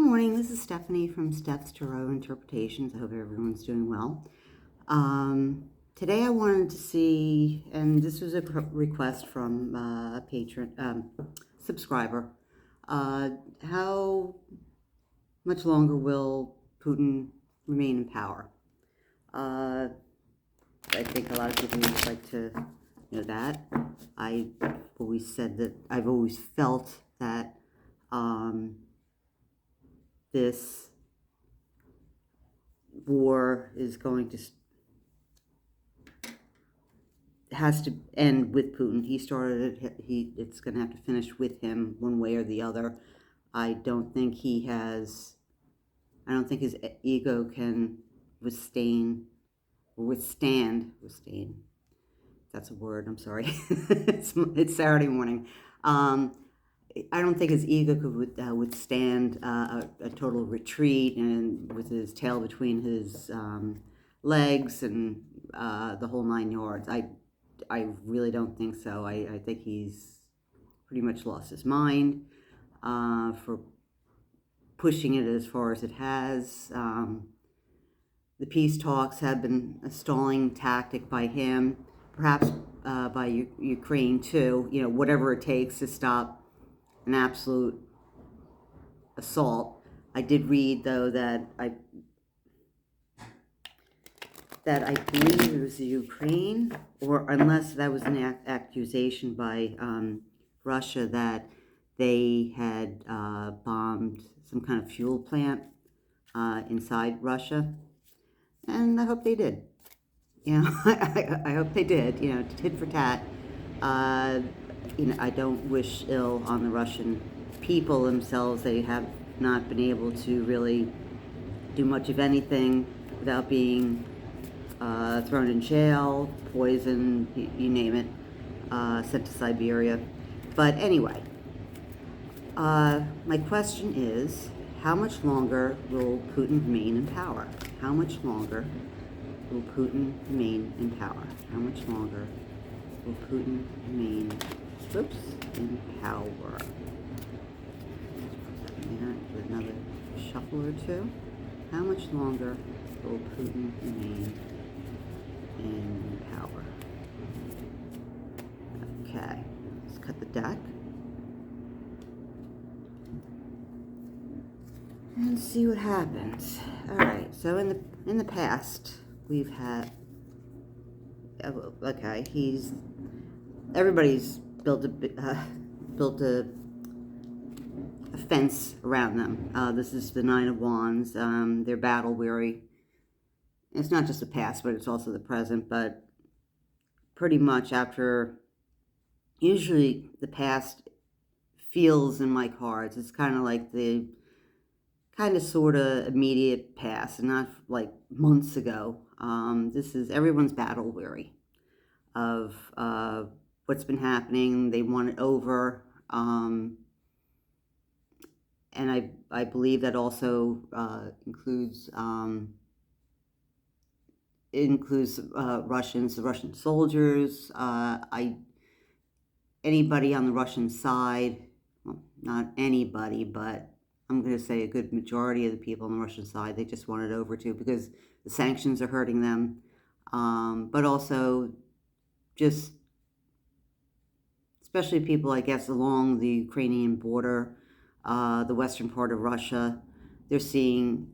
morning, this is Stephanie from Steph's Tarot Interpretations. I hope everyone's doing well. Today I wanted to see, and this was a request from a patron, subscriber, how much longer will Putin remain in power? I think a lot of people would like to know that. I've always felt that this war is going to has to end with Putin. He started it. It's going to have to finish with him one way or the other. I don't think his ego can withstand. That's a word. I'm sorry. it's Saturday morning. I don't think his ego could withstand a total retreat and with his tail between his legs and the whole 9 yards. I really don't think so. I think he's pretty much lost his mind for pushing it as far as it has. The peace talks have been a stalling tactic by him, perhaps by Ukraine too. You know, whatever it takes to stop an absolute assault. I did read, though, that I believe it was Ukraine, or unless that was an accusation by Russia that they had bombed some kind of fuel plant inside Russia, and I hope they did. You know, I hope they did. You know, tit for tat. I don't wish ill on the Russian people themselves. They have not been able to really do much of anything without being thrown in jail, poisoned, you name it, sent to Siberia. But anyway, my question is, how much longer will Putin remain in power? How much longer will Putin remain in power? How much longer will Putin remain in power? Yeah, another shuffle or two. How much longer will Putin remain in power? Okay, let's cut the deck and see what happens. All right, so in the past we've had everybody's built a fence around them. This is the Nine of Wands. They're battle weary. It's not just the past, but it's also the present. But pretty much usually the past feels in my cards. It's kind of like the sort of immediate past, and not like months ago. This is everyone's battle weary of what's been happening. They want it over. And I believe that also includes Russians, the Russian soldiers. Anybody on the Russian side, well, not anybody, but I'm going to say a good majority of the people on the Russian side, they just want it over too, because the sanctions are hurting them, but also just especially people, I guess, along the Ukrainian border, the western part of Russia. They're seeing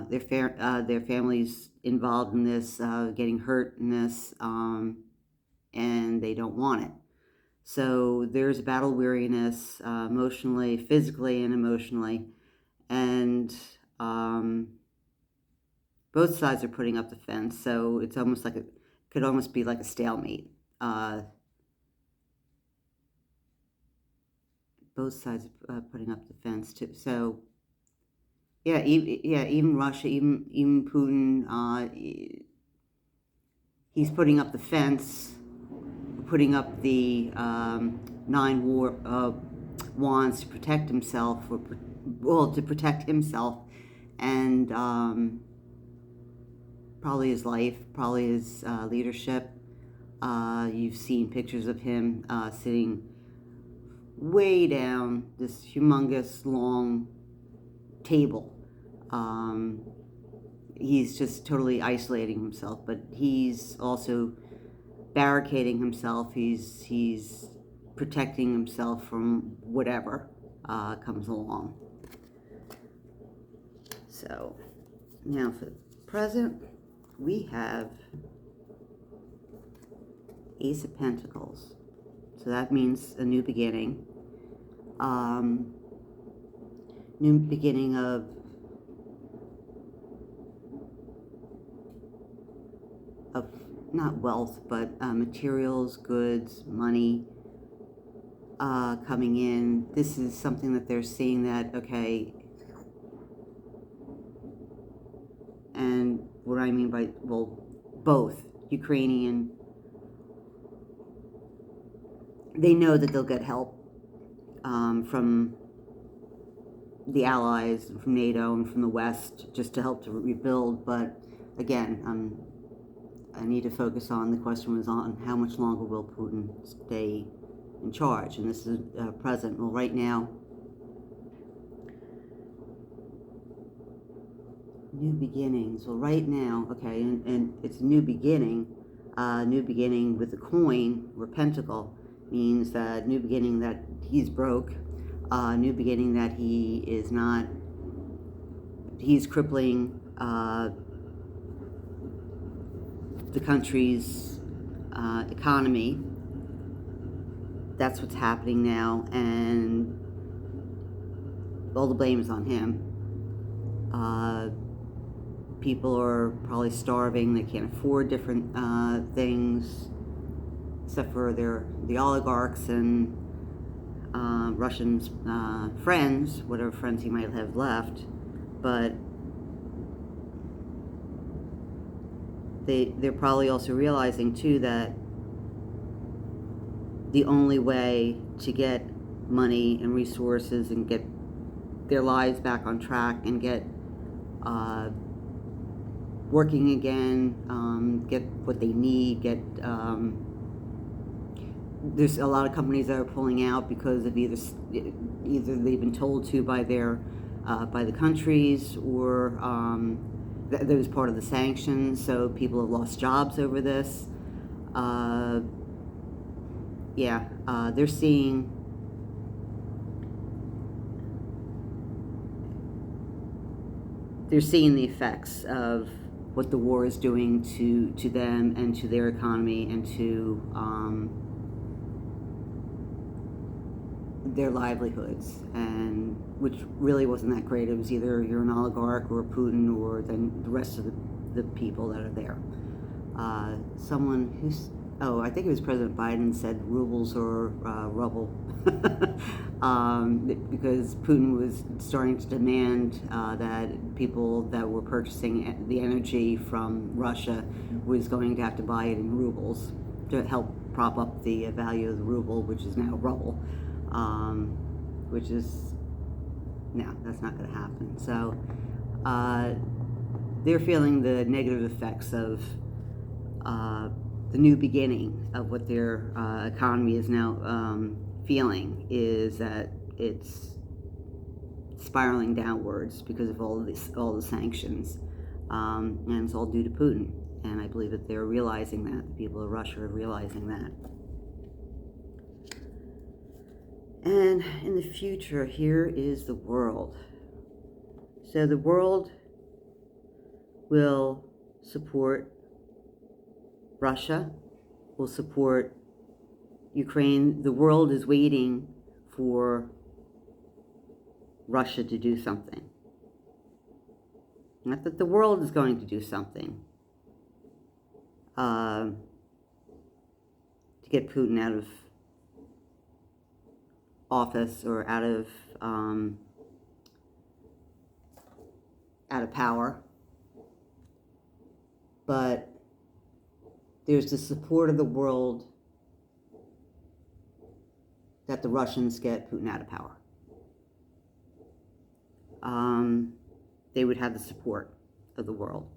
their families involved in this, getting hurt in this, and they don't want it. So there's battle weariness, emotionally, physically, and emotionally, and both sides are putting up the fence. So it's almost like could almost be like a stalemate. Both sides are putting up the fence too. So yeah, even Russia, even Putin, he's putting up the fence, putting up the 9 wands to protect himself, and probably his life, probably his leadership. You've seen pictures of him sitting way down this humongous long table. He's just totally isolating himself, but he's also barricading himself. He's protecting himself from whatever comes along. So now for the present, we have Ace of Pentacles. So that means a new beginning. New beginning of not wealth, but materials, goods, money coming in. This is something that they're seeing that, okay, and what I mean by, well, both Ukrainian, they know that they'll get help from the allies, from NATO, and from the West, just to help to rebuild. But again, I need to focus on, the question was on how much longer will Putin stay in charge, and this is present. Well, right now, new beginnings. Well, right now, okay, and it's a new beginning with the coin, or pentacle, means that new beginning that he's broke, new beginning that he's crippling the country's economy. That's what's happening now, and all the blame is on him. People are probably starving. They can't afford different things, except for the oligarchs and Russians' friends, whatever friends he might have left. But they're probably also realizing too that the only way to get money and resources and get their lives back on track and get working again, get what they need, there's a lot of companies that are pulling out because of either they've been told to by the countries, or that was part of the sanctions, so people have lost jobs over this. They're seeing the effects of what the war is doing to them and to their economy and to their livelihoods, and which really wasn't that great. It was either you're an oligarch or Putin, or then the rest of the people that are there. Someone who's, I think it was President Biden, said rubles or rubble, because Putin was starting to demand that people that were purchasing the energy from Russia was going to have to buy it in rubles to help prop up the value of the ruble, which is now rubble, which is, no, that's not going to happen. So they're feeling the negative effects of the new beginning of what their economy is now feeling, is that it's spiraling downwards because of all the sanctions, and it's all due to Putin. And I believe that they're realizing that, the people of Russia are realizing that. And in the future, here is the world. So the world will support Russia, will support Ukraine. The world is waiting for Russia to do something. Not that the world is going to do something to get Putin out of office, or out of power, but there's the support of the world that the Russians get Putin out of power. They would have the support of the world,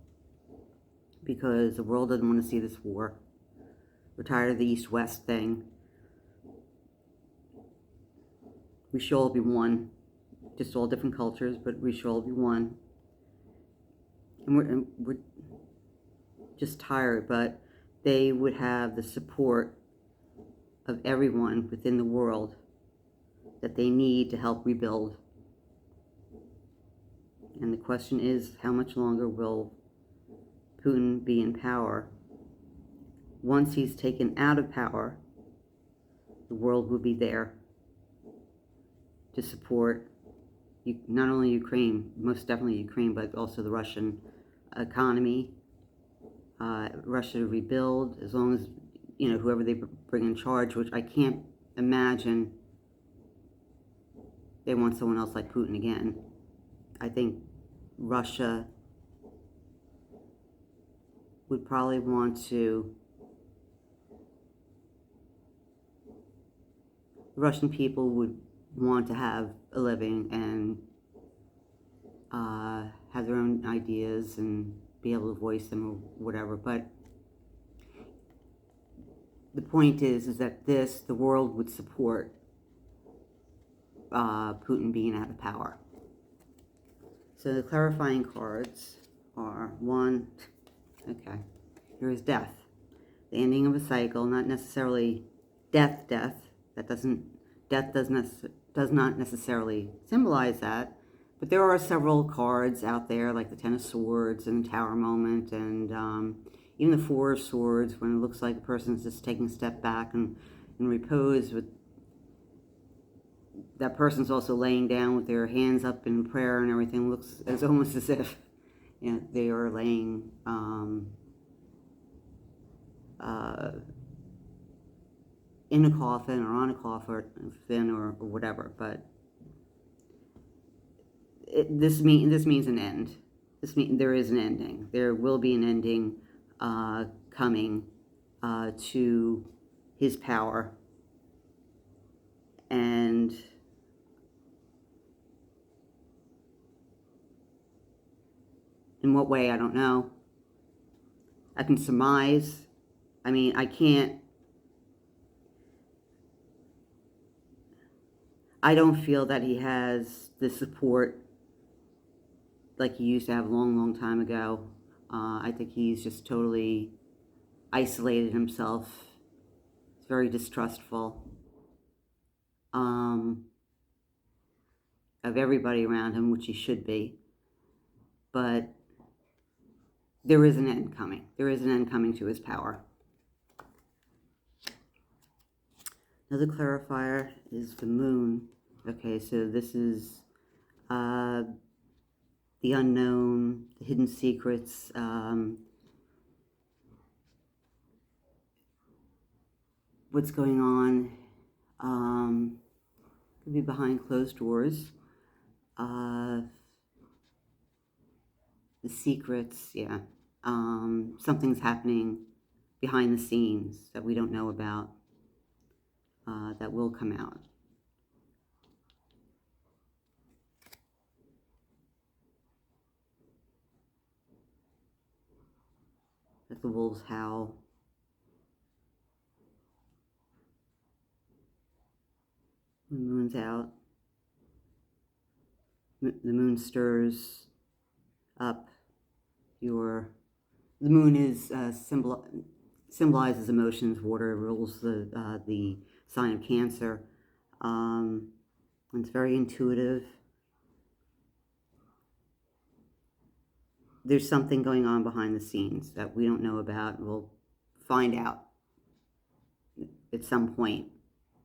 because the world doesn't want to see this war. We're tired of the East-West thing. We should all be one, just all different cultures, but we should all be one. And we're just tired, but they would have the support of everyone within the world that they need to help rebuild. And the question is, how much longer will Putin be in power? Once he's taken out of power, the world will be there to support not only Ukraine, most definitely Ukraine, but also the Russian economy, Russia to rebuild, as long as, whoever they bring in charge, which I can't imagine they want someone else like Putin again. I think Russia would probably want to, the Russian people would want to have a living and have their own ideas and be able to voice them or whatever. But the point is that the world would support Putin being out of power. So the clarifying cards are one, okay, here is death. The ending of a cycle, not necessarily death. Death does not necessarily symbolize that, but there are several cards out there, like the Ten of Swords and the Tower Moment, and even the Four of Swords, when it looks like the person's just taking a step back and in repose. With that person's also laying down with their hands up in prayer and everything. Looks as almost as if they are laying in a coffin or on a coffin or whatever. But this means an end. There is an ending. There will be an ending coming to his power. And in what way, I don't know. I can surmise. I mean, I don't feel that he has the support like he used to have a long, long time ago. I think he's just totally isolated himself. He's very distrustful of everybody around him, which he should be. But there is an end coming. There is an end coming to his power. Another clarifier is the moon. Okay, so this is the unknown, the hidden secrets, what's going on, could be behind closed doors, the secrets, yeah, something's happening behind the scenes that we don't know about, that will come out. That the wolves howl. The moon's out. The moon stirs up the moon is symbolizes emotions. Water rules the sign of Cancer. It's very intuitive. There's something going on behind the scenes that we don't know about. We'll find out at some point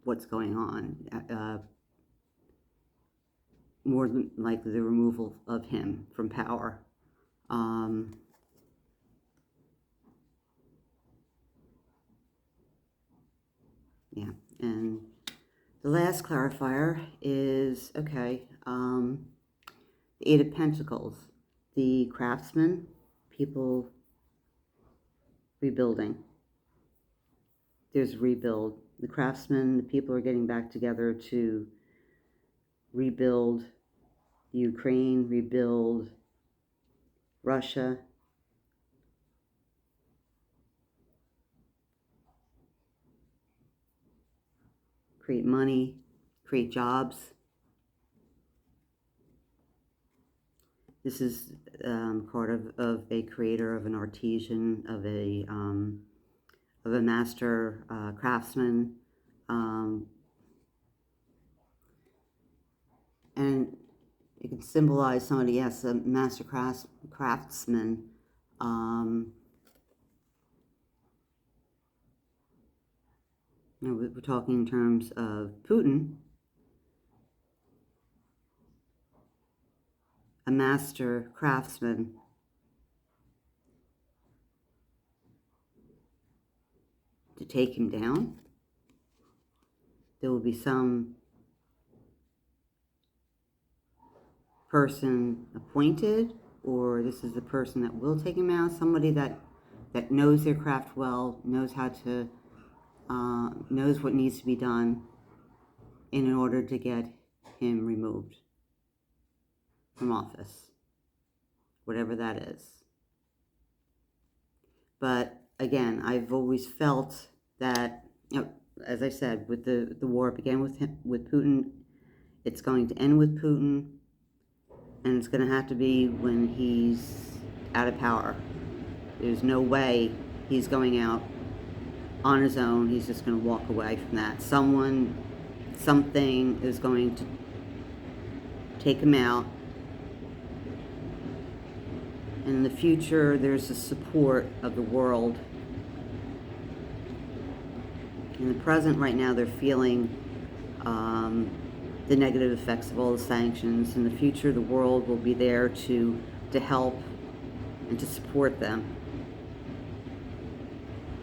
what's going on. More than likely the removal of him from power. Yeah, and the last clarifier is, okay, the Eight of Pentacles, the craftsman, people rebuilding. There's rebuild. The craftsmen, the people are getting back together to rebuild Ukraine, rebuild Russia. Create money, create jobs. This is card of a creator, of an artisan, of a master craftsman, and it can symbolize somebody, yes, a master craftsman. You know, we're talking in terms of Putin, a master craftsman. To take him down, there will be some person appointed, or this is the person that will take him out, somebody that knows their craft well, knows how to, knows what needs to be done in order to get him removed from office, whatever that is. But again, I've always felt that, you know, as I said, with the war began with Putin, it's going to end with Putin, and it's going to have to be when he's out of power. There's no way he's going out on his own. He's just going to walk away from that. Something is going to take him out. And in the future, there's the support of the world. In the present, right now, they're feeling the negative effects of all the sanctions. In the future, the world will be there to help and to support them.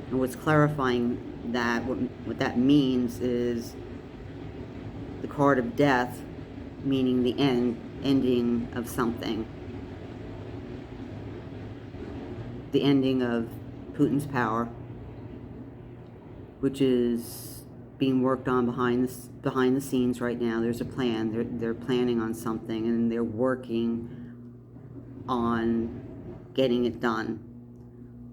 And what's clarifying that, what that means is the card of death, meaning the ending of something. The ending of Putin's power, which is being worked on behind the scenes right now. There's a plan. They're planning on something, and they're working on getting it done.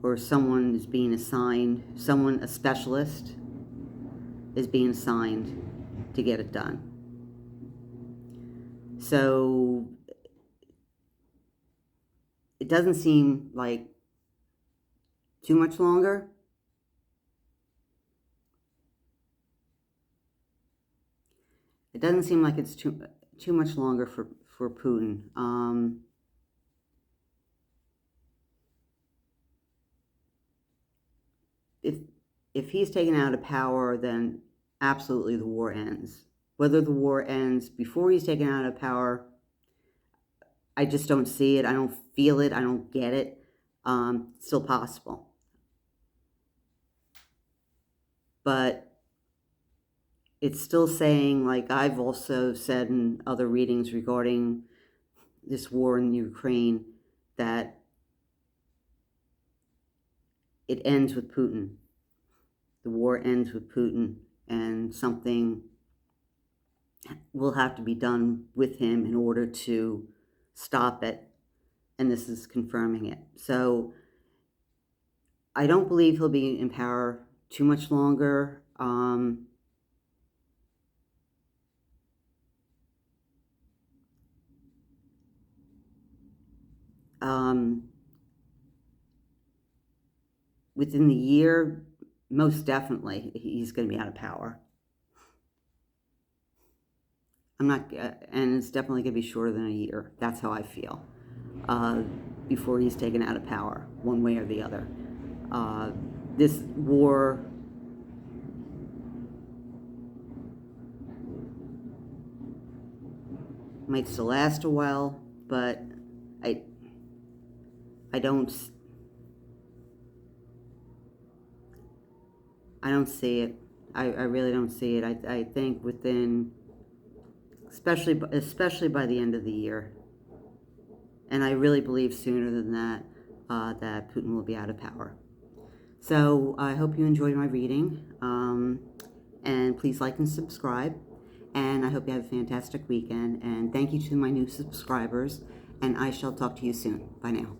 Or someone is being assigned, a specialist is being assigned to get it done. So it doesn't seem like too much longer. It doesn't seem like it's too much longer for Putin. If he's taken out of power, then absolutely the war ends. Whether the war ends before he's taken out of power, I just don't see it. I don't feel it. I don't get it. It's still possible. But it's still saying, like I've also said in other readings regarding this war in Ukraine, that it ends with Putin. The war ends with Putin, and something will have to be done with him in order to stop it. And this is confirming it. So I don't believe he'll be in power too much longer. Within the year, most definitely, he's going to be out of power. And it's definitely going to be shorter than a year. That's how I feel. Before he's taken out of power, one way or the other. This war might still last a while, but I don't see it. I really don't see it. I think within, especially by the end of the year, and I really believe sooner than that, that Putin will be out of power. So I hope you enjoyed my reading, and please like and subscribe, and I hope you have a fantastic weekend, and thank you to my new subscribers, and I shall talk to you soon. Bye now.